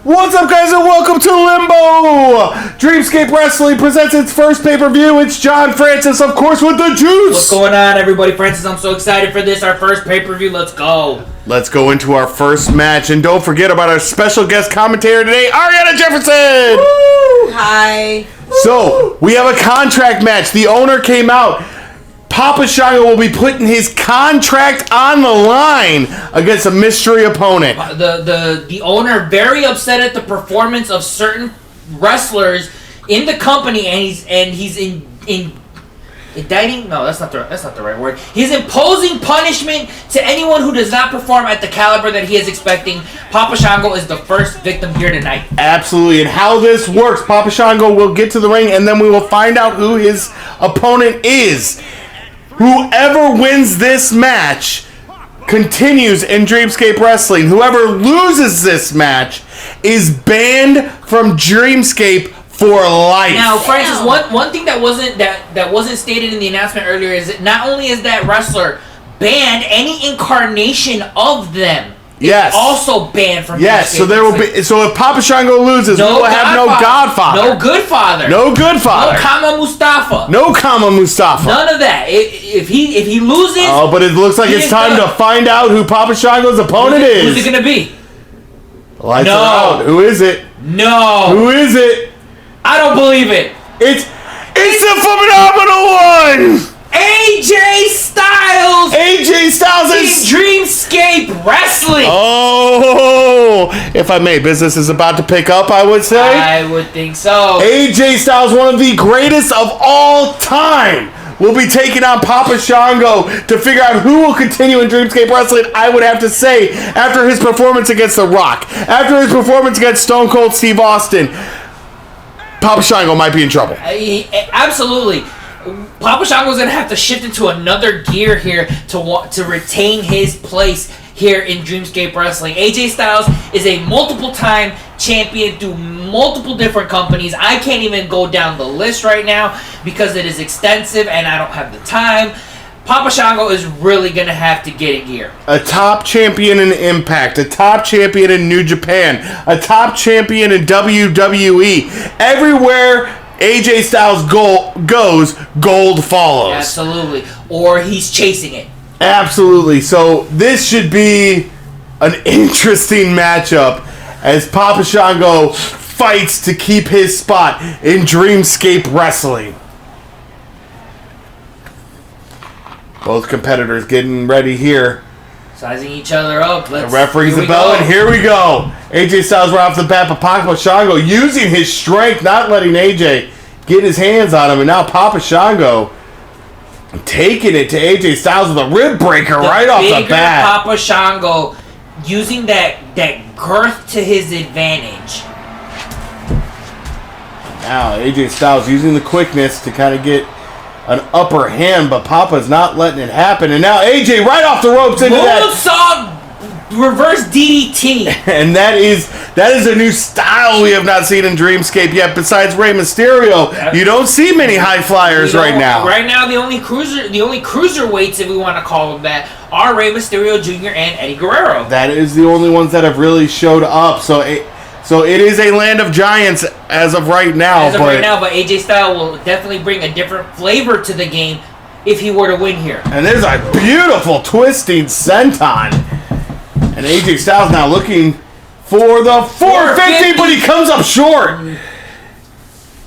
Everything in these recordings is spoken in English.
What's up, guys, and welcome to Limbo! Dreamscape Wrestling presents its first pay-per-view. It's John Francis, of course, with the juice! What's going on, everybody? Francis, I'm so excited for this, our first pay-per-view. Let's go! Let's go into our first match, and don't forget about our special guest commentator today, Ariana Jefferson! Woo! Hi! So, we have a contract match. The owner came out. Papa Shango will be putting his contract on the line against a mystery opponent. The owner very upset at the performance of certain wrestlers in the company, and he's indicting. No, that's not the right word. He's imposing punishment to anyone who does not perform at the caliber that he is expecting. Papa Shango is the first victim here tonight. Absolutely, and how this works, Papa Shango will get to the ring, and then we will find out who his opponent is. Whoever wins this match continues in Dreamscape Wrestling. Whoever loses this match is banned from Dreamscape for life. Now, Francis, one thing that wasn't stated in the announcement earlier is that not only is that wrestler banned, any incarnation of them is also banned from Dreamscape. So there will be. So if Papa Shango loses, we will have no Godfather, no Goodfather, no Goodfather, no Kama Mustafa, no Kama Mustafa. None of that. If he loses, oh, but it looks like it's time to find out who Papa Shango's opponent is. Who's it gonna be? Lights are out. Who is it? No. Who is it? I don't believe it. It's the phenomenal one. AJ Styles! AJ Styles is Dreamscape Wrestling! Oh! If I may, business is about to pick up, I would say. I would think so. AJ Styles, one of the greatest of all time, will be taking on Papa Shango to figure out who will continue in Dreamscape Wrestling. I would have to say, after his performance against The Rock, after his performance against Stone Cold Steve Austin, Papa Shango might be in trouble. Absolutely. Papa Shango's going to have to shift into another gear here to retain his place here in Dreamscape Wrestling. AJ Styles is a multiple-time champion through multiple different companies. I can't even go down the list right now because it is extensive and I don't have the time. Papa Shango is really going to have to get in gear. A top champion in Impact, a top champion in New Japan, a top champion in WWE. Everywhere AJ Styles goes, gold follows. Absolutely. Or he's chasing it. Absolutely. So this should be an interesting matchup as Papa Shango fights to keep his spot in Dreamscape Wrestling. Both competitors getting ready here. Sizing each other up. The referee's the bell, and here we go. AJ Styles right off the bat, but Papa Shango using his strength, not letting AJ get his hands on him, and now Papa Shango taking it to AJ Styles with a rib breaker right off the bat. Papa Shango using that girth to his advantage. Now AJ Styles using the quickness to kind of get an upper hand, but Papa's not letting it happen. And now AJ right off the ropes into Moonsault reverse DDT. And that is a new style we have not seen in Dreamscape yet. Besides Rey Mysterio, you don't see many high flyers right now. Right now, the only cruiserweights, if we want to call them that, are Rey Mysterio Jr. and Eddie Guerrero. That is the only ones that have really showed up. So it is a land of giants as of right now. But AJ Styles will definitely bring a different flavor to the game if he were to win here. And there's a beautiful twisting senton. And AJ Styles now looking for the 450, but he comes up short.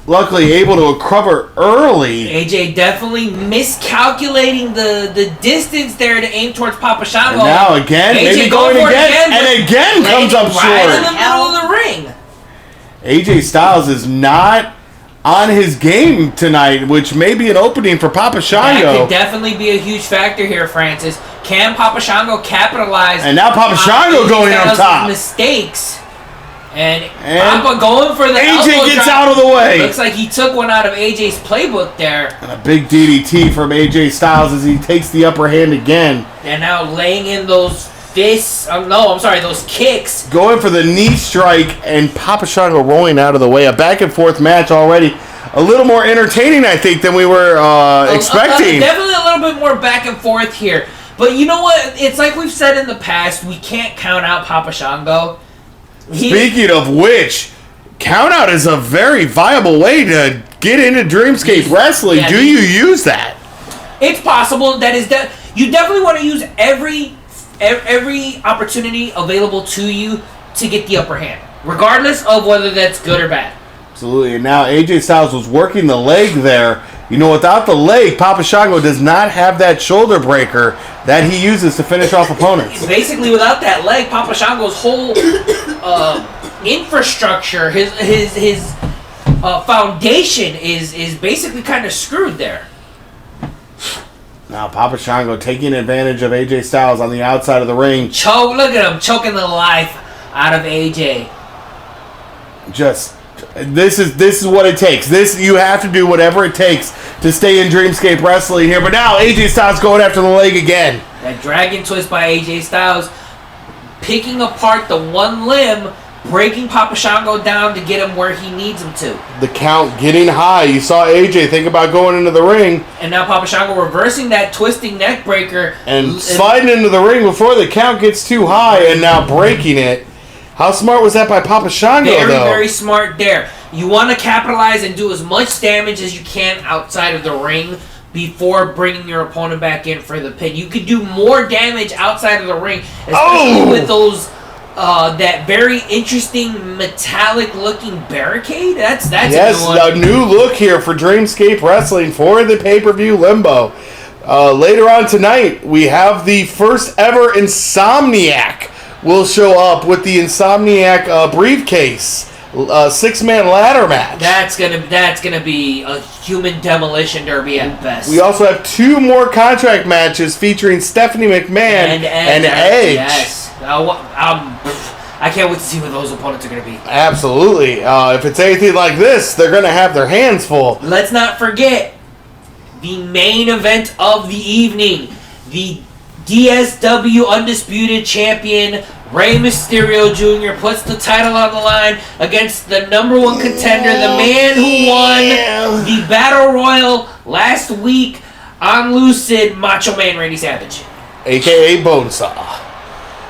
Luckily able to recover early. AJ definitely miscalculating the distance there to aim towards Papa Shango. And now again, AJ maybe going again, and again comes up short. Right in the middle of the ring. AJ Styles is not on his game tonight, which may be an opening for Papa Shango. That could definitely be a huge factor here, Francis. Can Papa Shango capitalize? And now Papa Shango going on top. Mistakes. And Papa going for the elbow AJ gets drop. out of the way. Looks like he took one out of AJ's playbook there. And a big DDT from AJ Styles as he takes the upper hand again. And now laying in those fists. Those kicks. Going for the knee strike, and Papa Shango rolling out of the way. A back and forth match already. A little more entertaining, I think, than we were expecting. Definitely a little bit more back and forth here. But you know what? It's like we've said in the past, we can't count out Papa Shango. Speaking of which, countout is a very viable way to get into Dreamscape Wrestling. Do you use that? It's possible. That is you definitely want to use every opportunity available to you to get the upper hand, regardless of whether that's good or bad. Absolutely. And now AJ Styles was working the leg there. You know, without the leg, Papa Shango does not have that shoulder breaker that he uses to finish off opponents. Basically, without that leg, Papa Shango's whole infrastructure, his foundation is basically kind of screwed there. Now Papa Shango taking advantage of AJ Styles on the outside of the ring. Look at him choking the life out of AJ. This is what it takes. You have to do whatever it takes to stay in Dreamscape Wrestling here. But now AJ Styles going after the leg again. That dragon twist by AJ Styles, picking apart the one limb, breaking Papa Shango down to get him where he needs him to. The count getting high. You saw AJ think about going into the ring. And now Papa Shango reversing that twisting neck breaker. And sliding into the ring before the count gets too high and now breaking it. How smart was that by Papa Shango, though? Very, very smart there. You want to capitalize and do as much damage as you can outside of the ring before bringing your opponent back in for the pin. You could do more damage outside of the ring, especially with those that very interesting metallic-looking barricade. That's a new look here for Dreamscape Wrestling for the pay-per-view Limbo. Later on tonight, we have the first ever Insomniac will show up with the Insomniac briefcase, 6-man ladder match. That's gonna be a human demolition derby at best. We also have 2 more contract matches featuring Stephanie McMahon and Edge. Yes, I can't wait to see what those opponents are gonna be. Absolutely. If it's anything like this, they're gonna have their hands full. Let's not forget the main event of the evening, the DSW Undisputed Champion Rey Mysterio Jr. puts the title on the line against the number 1 contender, the man who won the Battle Royal last week on Lucid, Macho Man Randy Savage. A.K.A. Bonesaw.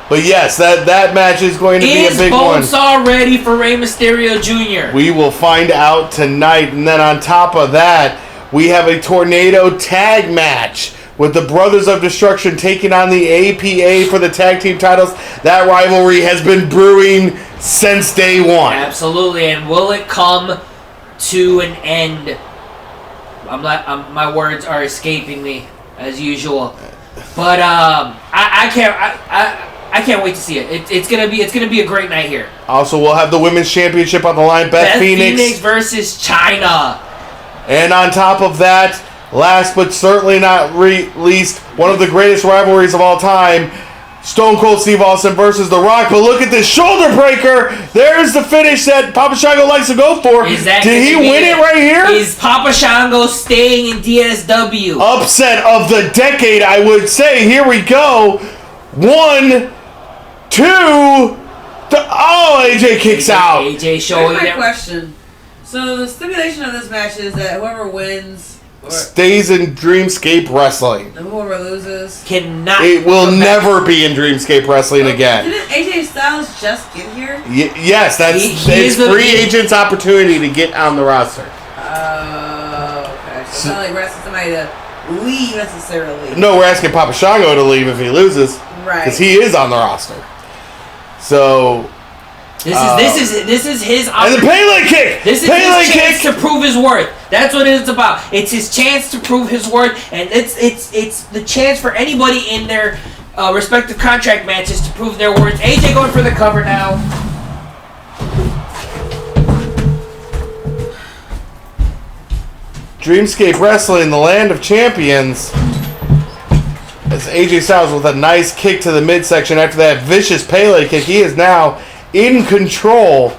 But yes, that match is going to be a big one. Is Bonesaw ready for Rey Mysterio Jr.? We will find out tonight. And then on top of that, we have a Tornado Tag match with the Brothers of Destruction taking on the APA for the tag team titles. That rivalry has been brewing since day one. Absolutely, and will it come to an end? My words are escaping me as usual, but I can't wait to see it. It's gonna be a great night here. Also, we'll have the women's championship on the line. Beth Phoenix versus Chyna, and on top of that, last but certainly not least, one of the greatest rivalries of all time, Stone Cold Steve Austin versus The Rock. But look at this shoulder breaker. There's the finish that Papa Shango likes to go for. Did he win it right here? Is Papa Shango staying in DSW? Upset of the decade, I would say. Here we go. 1, 2, AJ kicks out. AJ showing Here's my question. So the stipulation of this match is that whoever wins stays in Dreamscape Wrestling. And whoever loses cannot. It will never be in Dreamscape Wrestling again. Didn't AJ Styles just get here? Yes, it's free agent's opportunity to get on the roster. Okay. So it's not like we're asking somebody to leave necessarily. No, we're asking Papa Shango to leave if he loses. Right. Because he is on the roster. So This is his and the Pele kick. This is his chance to prove his worth. That's what it's about. It's his chance to prove his worth, and it's the chance for anybody in their respective contract matches to prove their worth. AJ going for the cover now. Dreamscape Wrestling, the land of champions. As AJ Styles with a nice kick to the midsection after that vicious Pele kick. He is now in control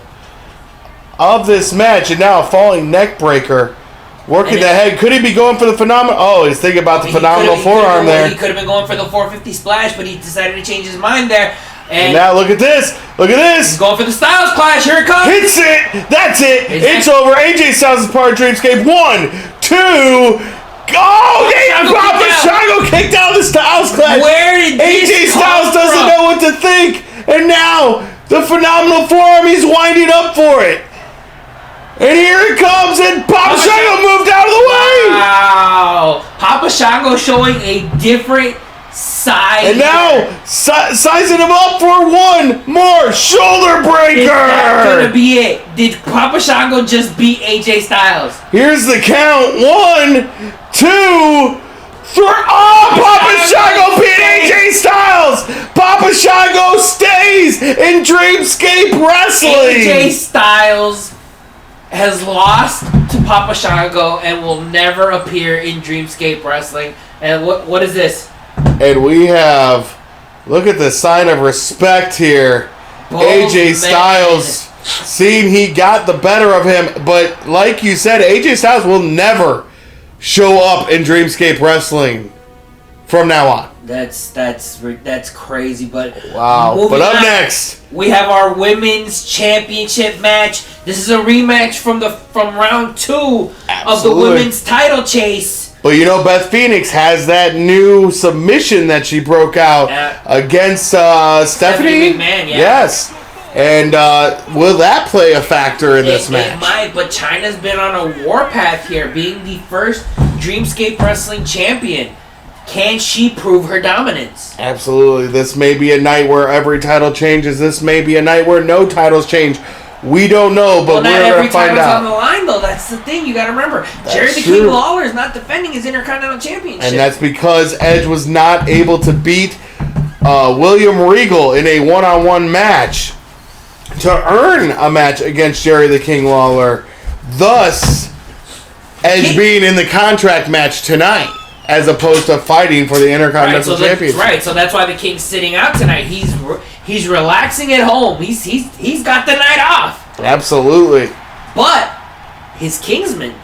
of this match, and now a falling neck breaker. Working the head. Could he be going for the phenomenal? Oh, he's thinking about the phenomenal forearm there. He could have been going for the 450 splash, but he decided to change his mind there. And now look at this. Look at this. He's going for the Styles Clash. Here it comes. Hits it. That's it. It's over. AJ Styles is part of Dreamscape. 1, 2. Papa Shango kicked out of the Styles Clash. Where did this AJ Styles doesn't know what to think. And now The phenomenal forearm, he's winding up for it. And here it comes, and Papa Shango moved out of the way. Wow. Papa Shango showing a different side. And now, sizing him up for one more shoulder breaker. Is that going to be it? Did Papa Shango just beat AJ Styles? Here's the count. 1, 2, 3. Oh, Papa Shango beat AJ Styles. Papa Shango stays in Dreamscape Wrestling. AJ Styles has lost to Papa Shango and will never appear in Dreamscape Wrestling. And what is this? And we have, look at the sign of respect here. AJ Styles, seeing he got the better of him, but like you said, AJ Styles will never show up in Dreamscape Wrestling from now on. That's crazy, but wow. But up next, we have our women's championship match. This is a rematch from round 2 of the women's title chase. But you know, Beth Phoenix has that new submission that she broke out against Stephanie McMahon. Yeah. Yes. And will that play a factor in this match? It might, but Chyna's been on a warpath here, being the first Dreamscape Wrestling champion. Can she prove her dominance? Absolutely. This may be a night where every title changes. This may be a night where no titles change. We don't know, but we're going to find out. Not every title's on the line, though. That's the thing. You got to remember. Jerry the King Lawler is not defending his Intercontinental Championship. And that's because Edge was not able to beat William Regal in a one-on-one match to earn a match against Jerry the King Lawler. Thus, Edge being in the contract match tonight, as opposed to fighting for the Intercontinental Championship. Right, so that's why the King's sitting out tonight. He's relaxing at home. He's got the night off. Absolutely. But his Kingsman,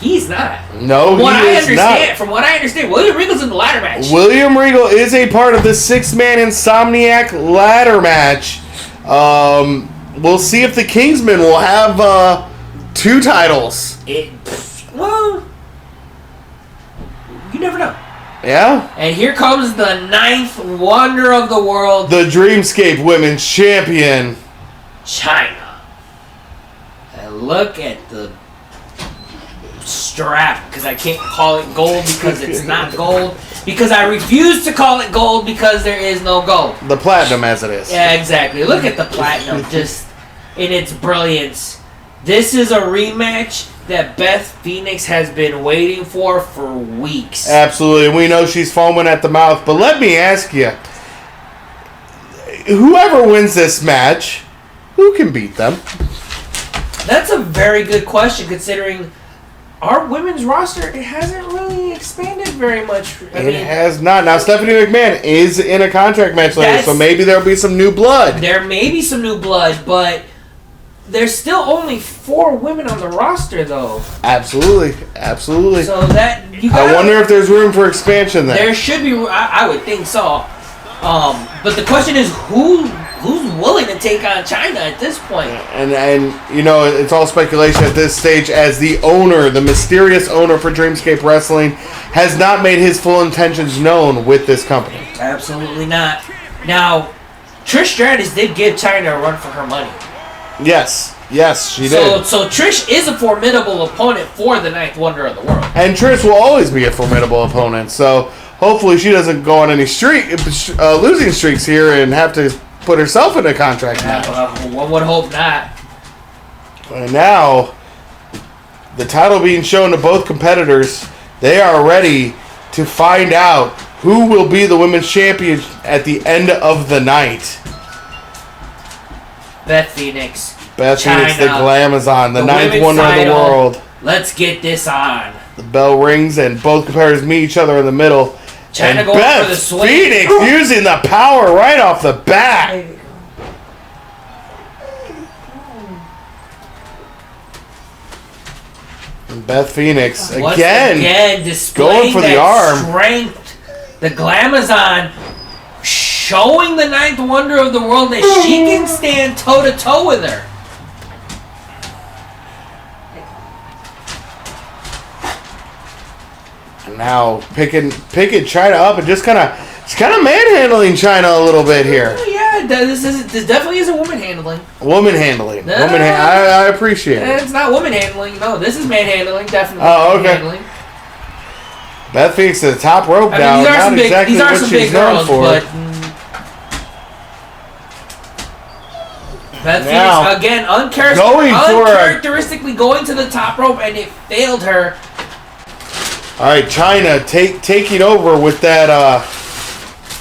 he's not. No, he is not. From what I understand, William Regal's in the ladder match. William Regal is a part of the 6-man Insomniac ladder match. We'll see if the Kingsman will have 2 titles. Well, you never know. Yeah. And here comes the 9th wonder of the world. The Dreamscape Women's Champion. Chyna. And look at the strap, because I can't call it gold because it's not gold. Because I refuse to call it gold because there is no gold. The platinum as it is. Yeah, exactly. Look at the platinum just in its brilliance. This is a rematch that Beth Phoenix has been waiting for weeks. Absolutely. And we know she's foaming at the mouth. But let me ask you, whoever wins this match, who can beat them? That's a very good question, considering our women's roster, it hasn't really expanded very much. It has not. Now, Stephanie McMahon is in a contract match later, so maybe there'll be some new blood. There may be some new blood, but there's still only 4 women on the roster, though. Absolutely. Absolutely. So that I wonder if there's room for expansion there. There should be. I would think so. But the question is, who's willing to take on Chyna at this point? And you know, it's all speculation at this stage, as the owner, the mysterious owner for Dreamscape Wrestling, has not made his full intentions known with this company. Absolutely not. Now, Trish Stratus did give Chyna a run for her money. Yes, she did. So Trish is a formidable opponent for the 9th wonder of the world. And Trish will always be a formidable opponent, so hopefully she doesn't go on any losing streaks here and have to put herself in a contract match. One would hope not. And now, the title being shown to both competitors, they are ready to find out who will be the women's champion at the end of the night. Beth Phoenix, the Glamazon, the 9th wonder of the world. Let's get this on. The bell rings and both competitors meet each other in the middle. Chyna and going Beth for the swing. Phoenix using the power right off the bat. And Beth Phoenix again displaying going for that the arm. Strength. The Glamazon showing the 9th wonder of the world that she can stand toe-to-toe with her. And now picking Chyna up and just kind of manhandling Chyna a little bit here. Oh, yeah, this definitely isn't woman handling. Woman handling. No. I appreciate it. It's not woman handling. No, this is man handling. Definitely. Oh, okay. Man handling. Beth Phoenix to the top rope now. Not exactly what she's known for. But Beth Phoenix again uncharacteristically going to the top rope, and it failed her. All right, Chyna taking over with that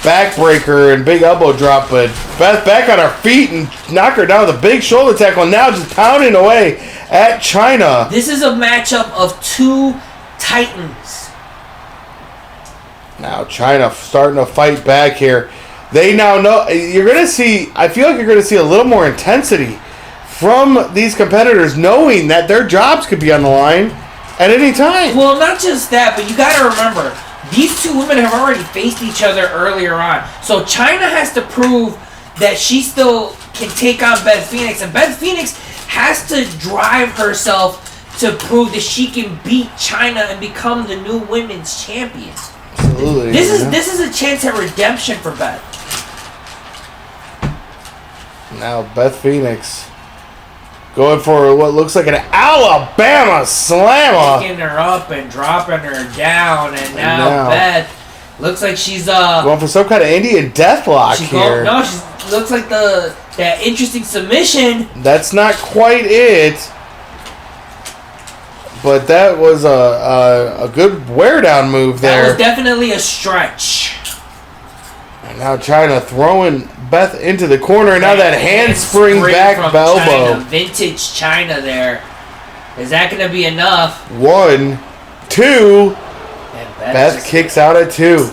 backbreaker and big elbow drop, but Beth back on her feet and knock her down with a big shoulder tackle. Now just pounding away at Chyna. This is a matchup of two titans. Now Chyna starting to fight back here. They now know you're going to see. I feel like you're going to see a little more intensity from these competitors, knowing that their jobs could be on the line at any time. Well, not just that, but you got to remember, these two women have already faced each other earlier on. So Chyna has to prove that she still can take on Beth Phoenix, and Beth Phoenix has to drive herself to prove that she can beat Chyna and become the new women's champion. Absolutely. This is a chance at redemption for Beth. Now Beth Phoenix going for what looks like an Alabama slammer. Picking her up and dropping her down, and now Beth looks like she's going for some kind of Indian deathlock here. She looks like that interesting submission. That's not quite it. But that was a good wear down move there. That was definitely a stretch. And now Chyna throwing Beth into the corner, and now that handspring back elbow. Chyna, vintage Chyna there. Is that going to be enough? 1, 2. And Beth kicks out at 2.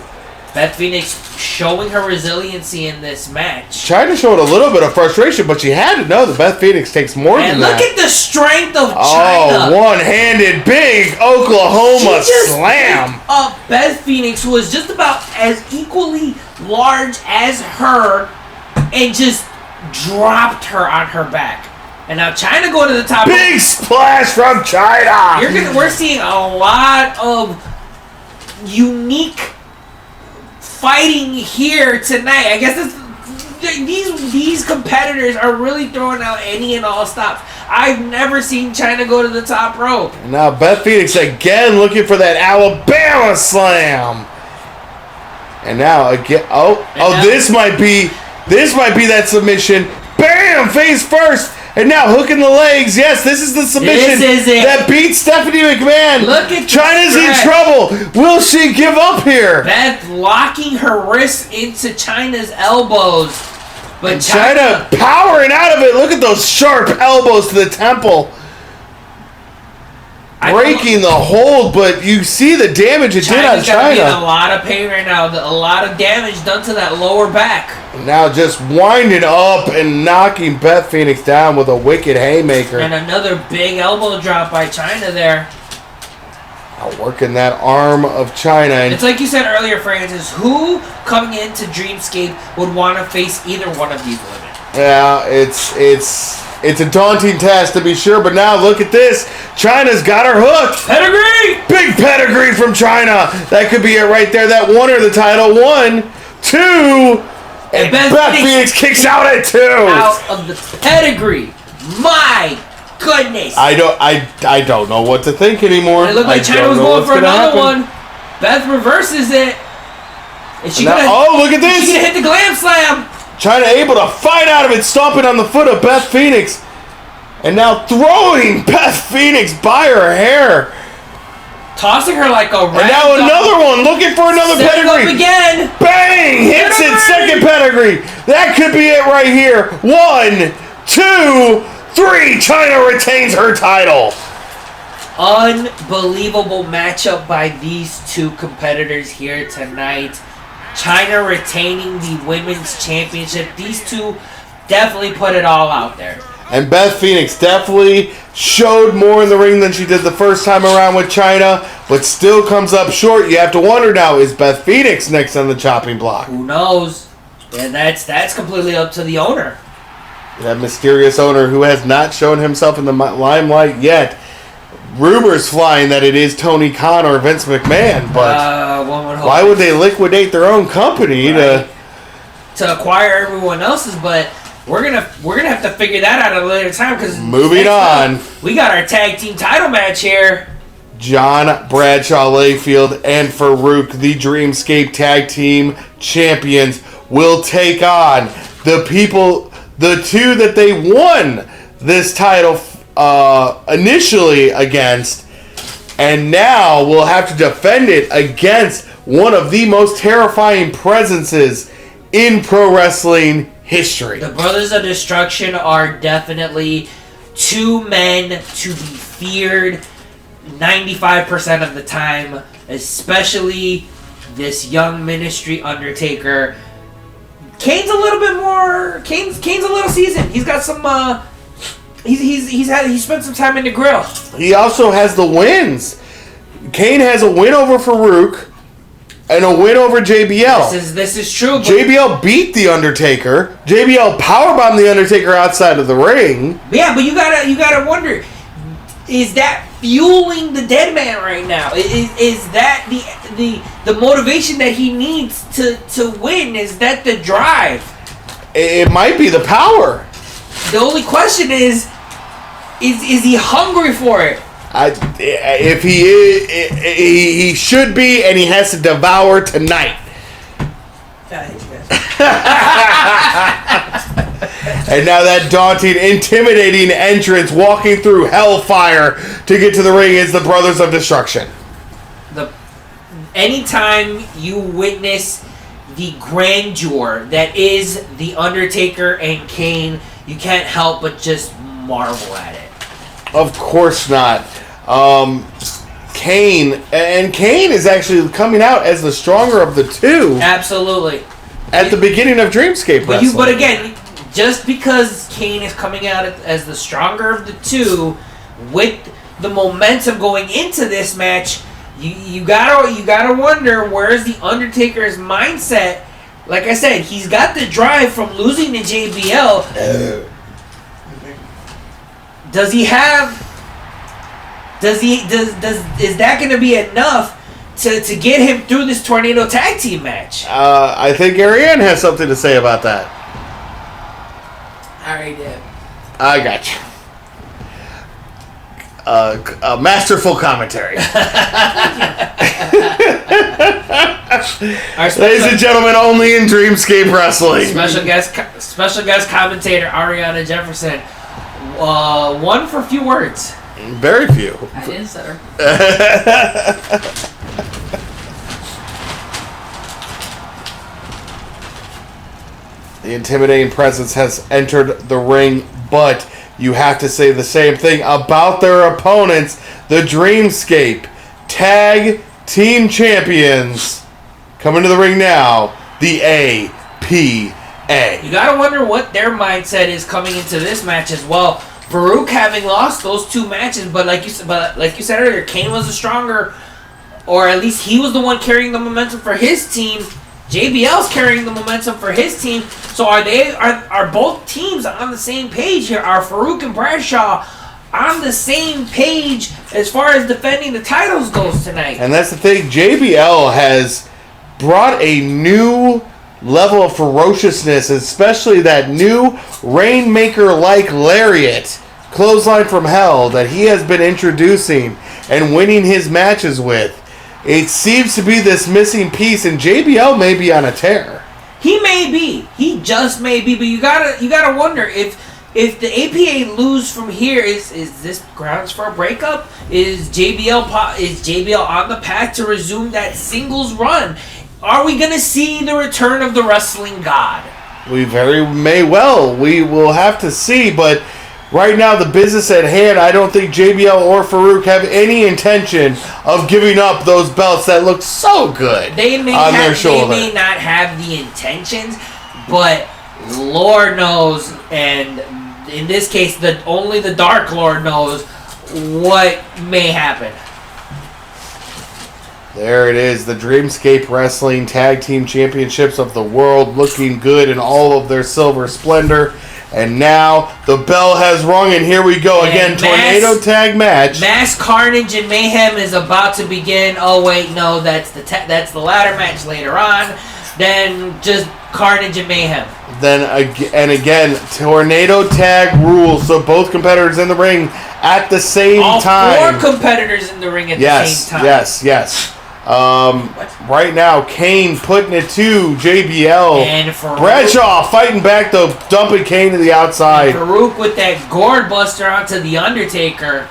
Beth Phoenix showing her resiliency in this match. Chyna showed a little bit of frustration, but she had to know that Beth Phoenix takes more than that. And look at the strength of Chyna. Oh, one-handed big Oklahoma slam. Beth Phoenix, who was just about as equally large as her, and just dropped her on her back. And now Chyna going to the top. Big splash from Chyna. We're seeing a lot of unique fighting here tonight. I guess these competitors are really throwing out any and all stops. I've never seen Chyna go to the top rope. And now Beth Phoenix again looking for that Alabama slam. And now again, this might be that submission. Bam! Face first. And now hooking the legs. Yes, this is the submission that beats Stephanie McMahon. Look at Chyna's in trouble. Will she give up here? Beth locking her wrists into Chyna's elbows. But Chyna powering out of it. Look at those sharp elbows to the temple. Breaking the hold, but you see the damage it did on Chyna. In a lot of pain right now. A lot of damage done to that lower back. Now just winding up and knocking Beth Phoenix down with a wicked haymaker. And another big elbow drop by Chyna there. Now working that arm of Chyna. It's like you said earlier, Francis. Who coming into Dreamscape would want to face either one of these women? Yeah, it's a daunting task to be sure, but now look at this. Chyna's got her hooked. Pedigree! Big pedigree from Chyna. That could be it right there. That won her the title. 1, 2, and Beth Phoenix kicks out at 2. Out of the pedigree. My goodness. I don't know what to think anymore. It looked like Chyna was going for another one. Beth reverses it. Is she gonna, look at this. She's going to hit the glam slam. Chyna able to fight out of it, stomping on the foot of Beth Phoenix. And now throwing Beth Phoenix by her hair. Tossing her like a rat. And now another one, looking for another pedigree. Up again. Bang! Hits it, second pedigree. That could be it right here. 1, 2, 3. Chyna retains her title. Unbelievable matchup by these two competitors here tonight. Chyna retaining the women's championship. These two definitely put it all out there. And Beth Phoenix definitely showed more in the ring than she did the first time around with Chyna, but still comes up short. You have to wonder now, is Beth Phoenix next on the chopping block? Who knows? And that's completely up to the owner. That mysterious owner who has not shown himself in the limelight yet. Rumors flying that it is Tony Khan or Vince McMahon, but one would hope. Why would they liquidate their own company to to acquire everyone else's, but we're gonna have to figure that out at a later time. Because moving on, we got our tag team title match here. John Bradshaw Layfield and Farouk, the Dreamscape Tag Team Champions, will take on the two that they won this title initially against, and now will have to defend it against one of the most terrifying presences in pro wrestling history. The Brothers of Destruction are definitely two men to be feared 95% of the time, especially this young Ministry Undertaker. Kane's a little bit more. Kane's a little seasoned. He's got some. He spent some time in the grill. He also has the wins. Kane has a win over Farouk and a win over JBL. This is true. JBL beat the Undertaker. JBL powerbombed the Undertaker outside of the ring. Yeah, but you gotta wonder, is that fueling the dead man right now? Is that the motivation that he needs to win? Is that the drive? It might be the power. The only question is he hungry for it? If he is, he should be, and he has to devour tonight. And now that daunting, intimidating entrance walking through hellfire to get to the ring is the Brothers of Destruction. Anytime you witness the grandeur that is The Undertaker and Kane, you can't help but just marvel at it. Of course not. Kane is actually coming out as the stronger of the two. Absolutely. At the beginning of Dreamscape Wrestling. But again, just because Kane is coming out as the stronger of the two, with the momentum going into this match, you gotta wonder, where's the Undertaker's mindset? Like I said, he's got the drive from losing to JBL. Does he have? Is that going to be enough to get him through this Tornado Tag Team match? I think Ariane has something to say about that. I already did. I got you. A masterful commentary. Ladies and gentlemen, only in Dreamscape Wrestling. Special guest commentator Ariana Jefferson. One for few words. Very few. I didn't stutter. The intimidating presence has entered the ring, but you have to say the same thing about their opponents, the Dreamscape Tag Team Champions. Coming to the ring now, the APA. You gotta wonder what their mindset is coming into this match as well. Farouk having lost those two matches, but like you said earlier, Kane was the stronger, or at least he was the one carrying the momentum for his team. JBL's carrying the momentum for his team. So are both teams on the same page here? Are Farouk and Bradshaw on the same page as far as defending the titles goes tonight? And that's the thing. JBL has brought a new level of ferociousness, especially that new Rainmaker-like lariat, clothesline from hell, that he has been introducing and winning his matches with. It seems to be this missing piece, and JBL may be on a tear. He may be. He just may be. But you gotta wonder if the APA lose from here, is this grounds for a breakup? Is JBL on the path to resume that singles run? Are we gonna see the return of the wrestling god? We very may well. We will have to see, but right now, the business at hand, I don't think JBL or Farouk have any intention of giving up those belts that look so good their shoulder. They may not have the intentions, but Lord knows, and in this case, only the Dark Lord knows what may happen. There it is, the Dreamscape Wrestling Tag Team Championships of the world, looking good in all of their silver splendor. And now the bell has rung, and here we go again. Tornado tag match. Mass carnage and mayhem is about to begin. Oh wait, no, that's the ladder match later on. than just carnage and mayhem. And again, tornado tag rules, so both competitors in the ring at the same time. All 4 competitors in the ring at the same time. Yes. Right now, Kane putting it to JBL. And Farouk, Bradshaw fighting back, though, dumping Kane to the outside. Farouk with that gourd buster onto The Undertaker.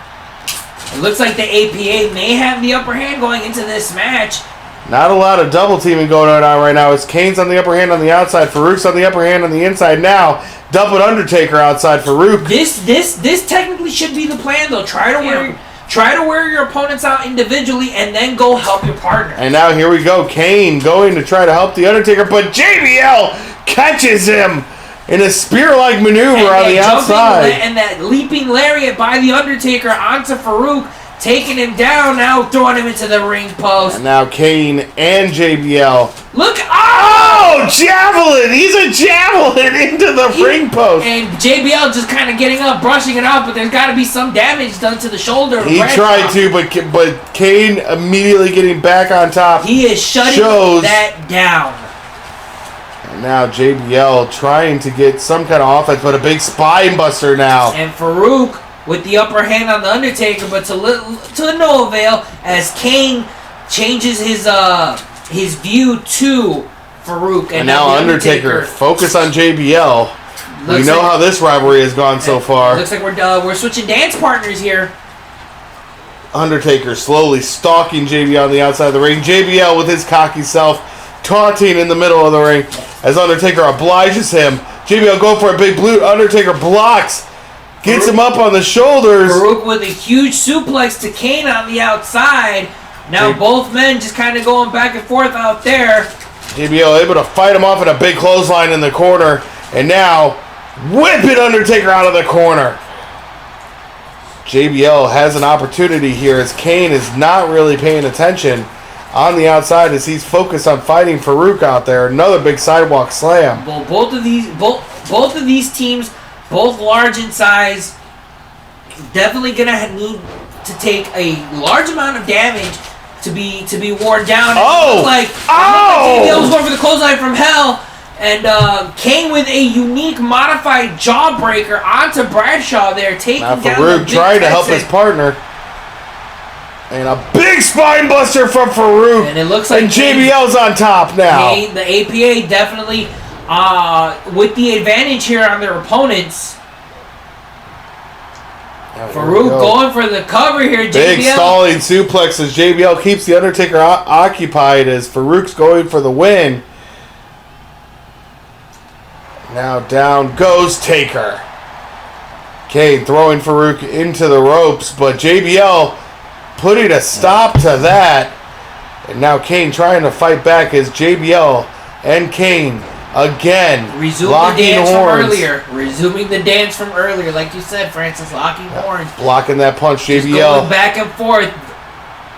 It looks like the APA may have the upper hand going into this match. Not a lot of double teaming going on right now. It's Kane's on the upper hand on the outside. Farouk's on the upper hand on the inside now. Double Undertaker outside Farouk. This technically should be the plan, though. Try to wear your opponents out individually and then go help your partner. And now here we go. Kane going to try to help The Undertaker, but JBL catches him in a spear-like maneuver on the outside. And that leaping lariat by The Undertaker onto Farouk, taking him down, now throwing him into the ring post. And now Kane and JBL. Look! Oh, javelin! He's a javelin into the ring post. And JBL just kind of getting up, brushing it off, but there's got to be some damage done to the shoulder. He tried to, but Kane immediately getting back on top. He is shutting that down. And now JBL trying to get some kind of offense, but a big spine buster now. And Farouk with the upper hand on The Undertaker, but to no avail as Kane changes his view to Farouk. And now Undertaker focus on JBL. We know how this rivalry has gone so far. Looks like we're switching dance partners here. Undertaker slowly stalking JBL on the outside of the ring. JBL with his cocky self taunting in the middle of the ring as Undertaker obliges him. JBL go for a big boot. Undertaker blocks. Gets him up on the shoulders. Farouk with a huge suplex to Kane on the outside. Now both men just kind of going back and forth out there. JBL able to fight him off in a big clothesline in the corner. And now whipping Undertaker out of the corner. JBL has an opportunity here as Kane is not really paying attention on the outside as he's focused on fighting Farouk out there. Another big sidewalk slam. Well, both of these teams, both large in size, definitely gonna need to take a large amount of damage to be worn down. Oh! JBL was going for the clothesline from hell, and Kane with a unique modified jawbreaker onto Bradshaw there, taking now down Farouk trying to help his partner. And a big spine buster from Farouk. And it looks like JBL's on top now. The APA definitely with the advantage here on their opponents. Farouk going for the cover here. Big JBL. stalling suplex as JBL keeps The Undertaker occupied as Farouk's going for the win. Now down goes Taker. Kane throwing Farouk into the ropes, but JBL putting a stop to that. And now Kane trying to fight back as JBL and Kane again locking horns. Resuming the dance from earlier, like you said, Francis, locking horns. Blocking that punch, JBL. Going back and forth.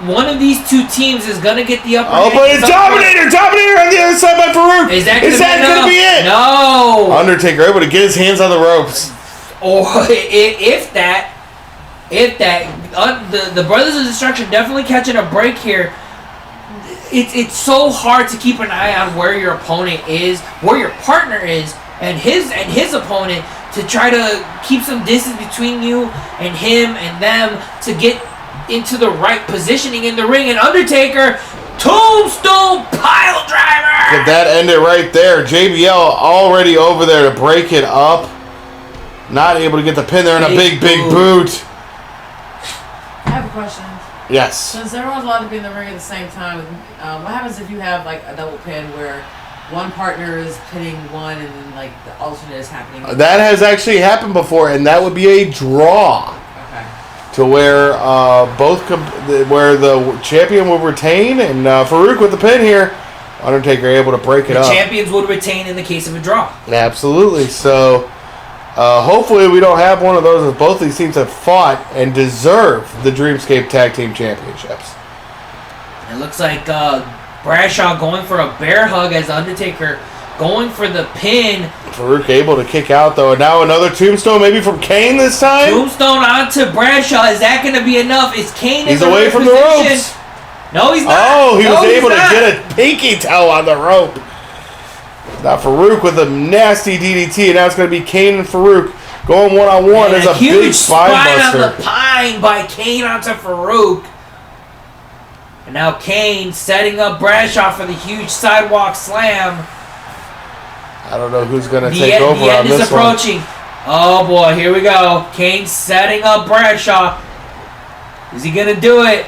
One of these two teams is going to get the upper hand. Oh, but it's Dominator on the other side by Farouk. Is that going to be it? No. Undertaker able to get his hands on the ropes. Or if the Brothers of Destruction definitely catching a break here. It's so hard to keep an eye on where your opponent is, where your partner is, and his opponent, to try to keep some distance between you and him and them to get into the right positioning in the ring. And Undertaker, tombstone pile driver. Did that end it right there? JBL already over there to break it up. Not able to get the pin there, and a big boot. I have a question. Yes. Since everyone's allowed to be in the ring at the same time, what happens if you have like a double pin where one partner is pinning one and then like the alternate is happening? That has actually happened before, and that would be a draw. Okay. To where where the champion will retain, and Farouk with the pin here. Undertaker able to break it up. The champions would retain in the case of a draw. Absolutely. So hopefully we don't have one of those, as both these teams have fought and deserve the Dreamscape Tag Team Championships. It looks like Bradshaw going for a bear hug as Undertaker going for the pin. Farouk able to kick out, though. And now another tombstone, maybe from Kane this time? Tombstone onto Bradshaw. Is that going to be enough? Is Kane in He's the away right from position? the ropes. No, he's not. Oh, he was able to get a pinky toe on the rope. Now Farouk with a nasty DDT, and now it's going to be Kane and Farouk going one-on-one. There's a huge big spine on buster. the pine by Kane onto Farouk. And now Kane setting up Bradshaw for the huge sidewalk slam. I don't know who's going to take over the on end is this approaching. Oh boy, here we go. Kane setting up Bradshaw. Is he going to do it?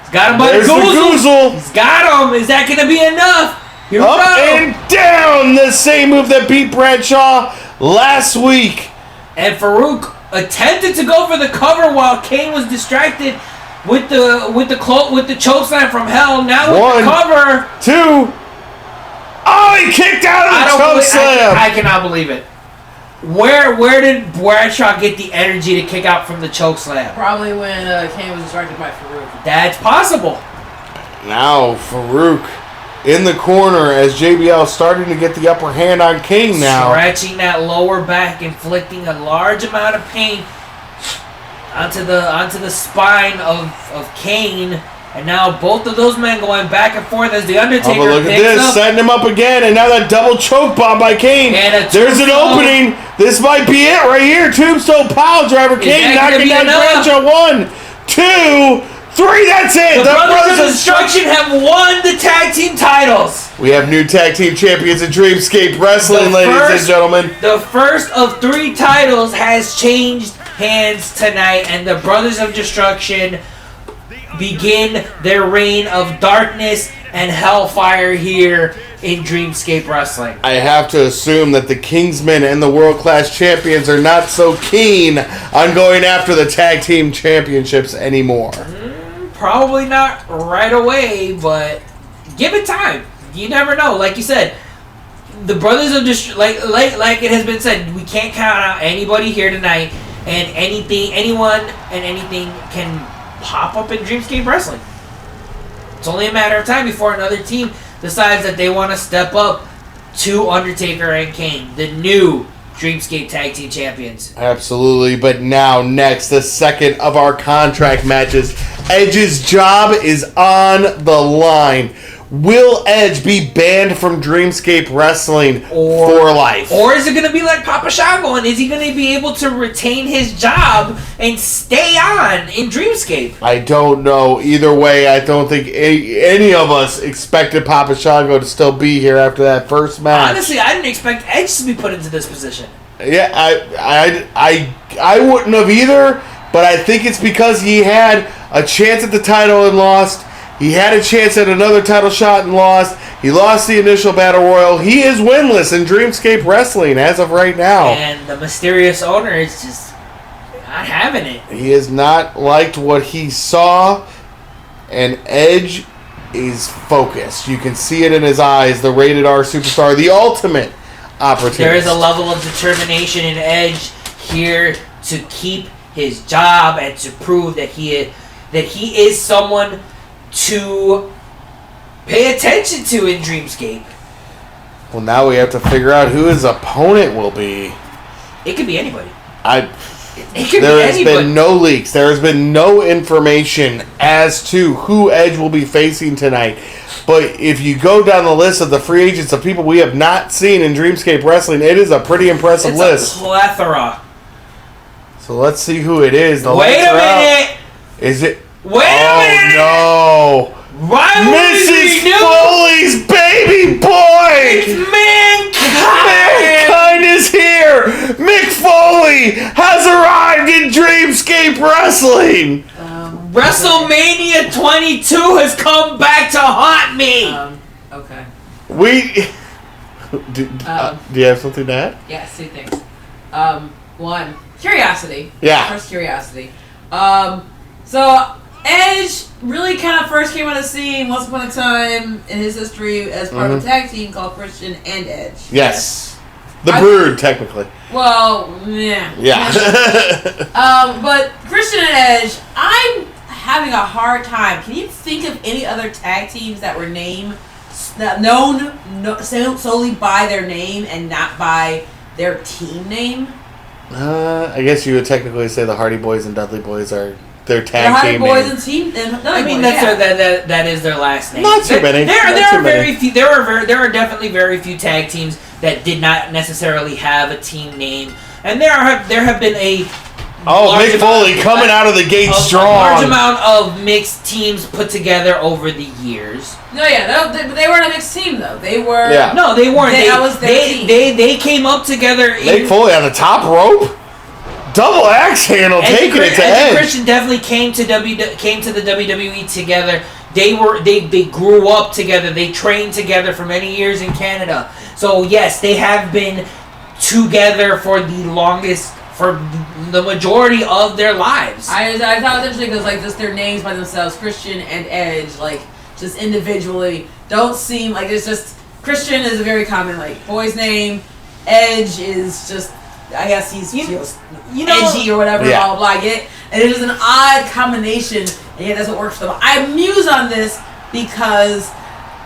He's got him by the goozle. He's got him. Is that going to be enough? Here we Up go. and down, the same move that beat Bradshaw last week. And Farouk attempted to go for the cover while Kane was distracted with the choke slam from hell. Now with the cover. 2. Oh, he kicked out of the choke slam. I cannot believe it. Where did Bradshaw get the energy to kick out from the choke slam? Probably when Kane was distracted by Farouk. That's possible. Now Farouk in the corner as JBL starting to get the upper hand on Kane now. Stretching that lower back, inflicting a large amount of pain onto the spine of Kane. And now both of those men going back and forth as the Undertaker but look at picks this, up. setting him up again, and now that double choke bomb by Kane. And there's an opening. This might be it right here. Tombstone pile driver. Kane knocking down Bradshaw. 1, 2, 3. That's it. The Brothers of Destruction have won the tag team titles. We have new tag team champions in Dreamscape Wrestling, ladies and gentlemen. The first of 3 titles has changed hands tonight, and the Brothers of Destruction begin their reign of darkness and hellfire here in Dreamscape Wrestling. I have to assume that the Kingsmen and the World Class Champions are not so keen on going after the tag team championships anymore. Probably not right away, but give it time. You never know. Like you said, the Brothers of like it has been said, we can't count out anybody here tonight, and anyone and anything can pop up in Dreamscape Wrestling. It's only a matter of time before another team decides that they want to step up to Undertaker and Kane, the new Dreamscape Tag Team Champions. Absolutely, but now next, the second of our contract matches. Edge's job is on the line. Will Edge be banned from Dreamscape Wrestling for life? Or is it going to be like Papa Shango, and is he going to be able to retain his job and stay on in Dreamscape? I don't know. Either way, I don't think any of us expected Papa Shango to still be here after that first match. Honestly, I didn't expect Edge to be put into this position. Yeah, I wouldn't have either, but I think it's because he had a chance at the title and lost. He had a chance at another title shot and lost. He lost the initial Battle Royal. He is winless in Dreamscape Wrestling as of right now. And the mysterious owner is just not having it. He has not liked what he saw, and Edge is focused. You can see it in his eyes, the rated R superstar, the ultimate opportunity. There is a level of determination in Edge here to keep his job and to prove that he is someone to pay attention to in Dreamscape. Well, now we have to figure out who his opponent will be. It could be anybody. There has been no leaks. There has been no information as to who Edge will be facing tonight. But if you go down the list of the free agents of people we have not seen in Dreamscape Wrestling, it is a pretty impressive list. It's a plethora. So let's see who it is. Wait a minute! Is it? Wait a minute! Oh no! Mrs. Foley's baby boy! It's Mankind! Mankind is here! Mick Foley has arrived in Dreamscape Wrestling! WrestleMania 22 has come back to haunt me! Okay. Do you have something to add? Yeah, 2 things. One, curiosity. Yeah. First, curiosity. So Edge really kind of first came on the scene once upon a time in his history as part of a tag team called Christian and Edge. Yes. The Brood, technically. Well, yeah. Yeah. But Christian and Edge, I'm having a hard time. Can you think of any other tag teams that were known solely by their name and not by their team name? I guess you would technically say the Hardy Boys and Dudley Boys are their They're tag Hardy team Boys name. and Team. I mean, that is their last name. Not too many. There are very few. There are definitely very few tag teams that did not necessarily have a team name, and there have been a Mick Foley coming out of the gate strong. A large amount of mixed teams put together over the years. No, yeah, they weren't a mixed team though. They were. Yeah. No, they weren't. That was their team. They came up together. Mick Foley on the top rope, double axe handle, taking it to Edge and Edge. Christian definitely came to the WWE together. They grew up together. They trained together for many years in Canada. So yes, they have been together for the majority of their lives. I thought it was interesting because like just their names by themselves, Christian and Edge, like just individually don't seem like it's just Christian is a very common like boy's name. Edge is just I guess he's edgy or whatever. Yeah. Blah blah blah. I get it. And it is an odd combination, and it doesn't work for them. I muse on this because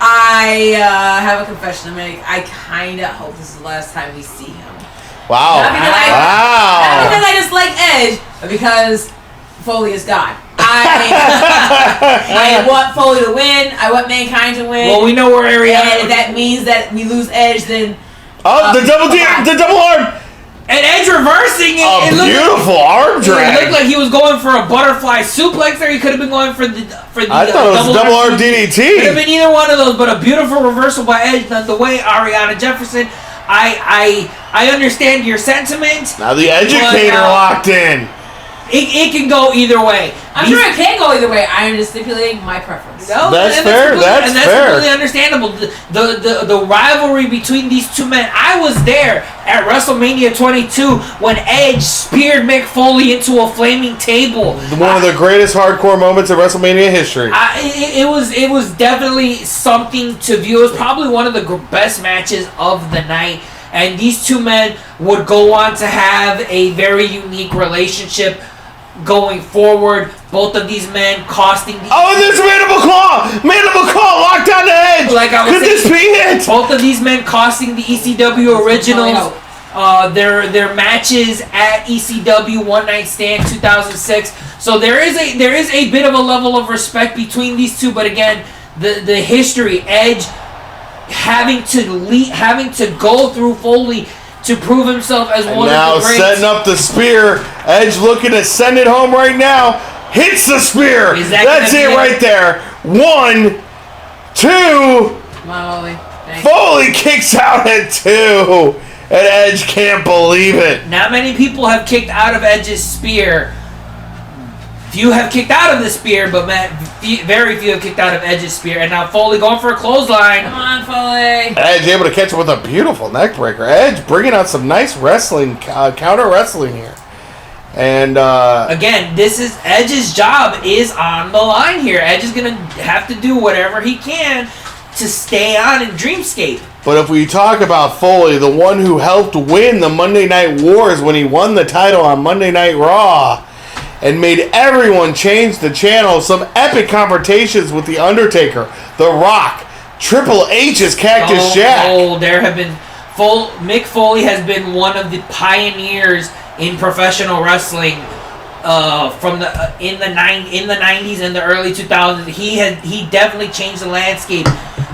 I have a confession to make. I kind of hope this is the last time we see him. Wow. Not because I just like Edge, but because Foley is God. I want Foley to win. I want Mankind to win. Well, we know where Ariana. And if that means that we lose Edge, then The double arm. And Edge reversing it. A beautiful arm drag. It looked like he was going for a butterfly suplex there. He could have been going for the I thought it was a double arm DDT. Could have been either one of those, but a beautiful reversal by Edge. The way Ariana Jefferson, I understand your sentiment. Now the educator locked in. It can go either way. I'm sure it can go either way. I am just stipulating my preference. No, that's fair. That's fair. Completely understandable. The rivalry between these two men. I was there at WrestleMania 22 when Edge speared Mick Foley into a flaming table. One of the greatest hardcore moments of WrestleMania history. It was definitely something to view. It was probably one of the best matches of the night. And these two men would go on to have a very unique relationship going forward. Both of these men costing the... Oh, there's Mandible Claw! Mandible Claw locked on the edge! Like I was Could this be it? Both of these men costing the ECW originals their matches at ECW One Night Stand 2006. So there is a bit of a level of respect between these two. But again, the history, Edge having to go through Foley to prove himself as one now of the greats. Setting up the spear. Edge looking to send it home right now. Hits the spear. That's it right there. 1, 2. Come on, Foley. Foley kicks out at 2. And Edge can't believe it. Not many people have kicked out of Edge's spear. Few have kicked out of the spear, but very few have kicked out of Edge's spear. And now Foley going for a clothesline. Come on, Foley. Edge able to catch him with a beautiful neck breaker. Edge bringing out some nice wrestling, counter wrestling here. And again, this is Edge's job is on the line here. Edge is gonna have to do whatever he can to stay on in Dreamscape. But if we talk about Foley, the one who helped win the Monday Night Wars when he won the title on Monday Night Raw and made everyone change the channel, some epic confrontations with The Undertaker, The Rock, Triple H's Cactus Jack. Oh, there have been Mick Foley has been one of the pioneers in professional wrestling from in the 90s and the early 2000s. He definitely changed the landscape.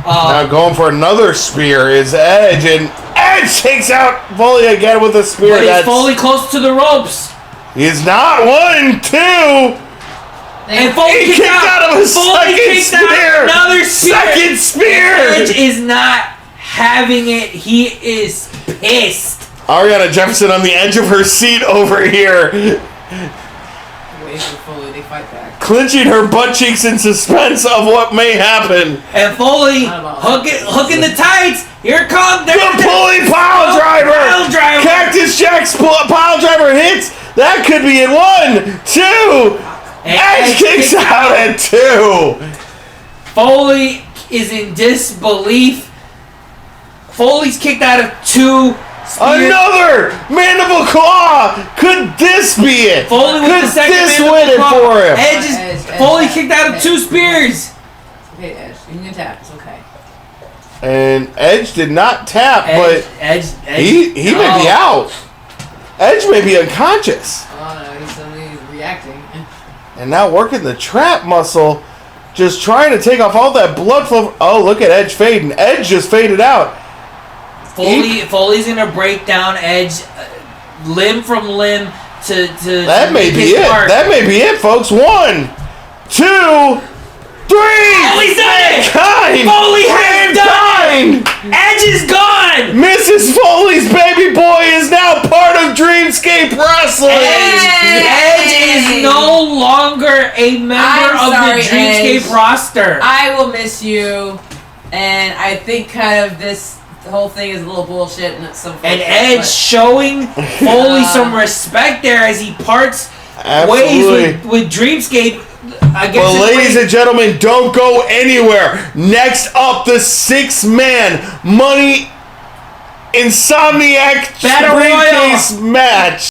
Now going for another spear is Edge, and Edge takes out Foley again with a spear. But is Foley close to the ropes? He's not. 1, 2. And Foley kicked out of a second spear. Another spear. Second spear. Edge is not having it. He is pissed. Ariana Jefferson on the edge of her seat over here, Wait for Foley. They fight back. clenching her butt cheeks in suspense of what may happen. And Foley hooking the tights. Here it comes. The pulley pile driver. Cactus Jack's pile driver hits. That could be it. 1, 2. Edge kicks out at 2. Foley is in disbelief. Foley's kicked out of 2 spears. Another Mandible Claw. Could this be it? Foley with the second this Mandible win it Claw. for him? Edge, Foley kicked out of 2 spears. Okay, Edge. You can tap. It's okay. And Edge did not tap, but Edge he may be out. Edge may be unconscious. Oh no, he's suddenly reacting. And now working the trap muscle. Just trying to take off all that blood flow. Oh, look at Edge fading. Edge just faded out. Foley's going to break down Edge limb from limb to that may be it. Mark. That may be it, folks. 1, 2, 3. Foley's done it. Foley has done it. Edge is gone. Mrs. Foley's baby boy is now part of Dreamscape Wrestling. Edge is no longer a member of the Dreamscape roster. I will miss you, and I think kind of this whole thing is a little bullshit. And Edge showing Foley some respect there as he parts ways with Dreamscape. Well, ladies and gentlemen, don't go anywhere. Next up, the 6-man Money Insomniac Battle Briefcase match.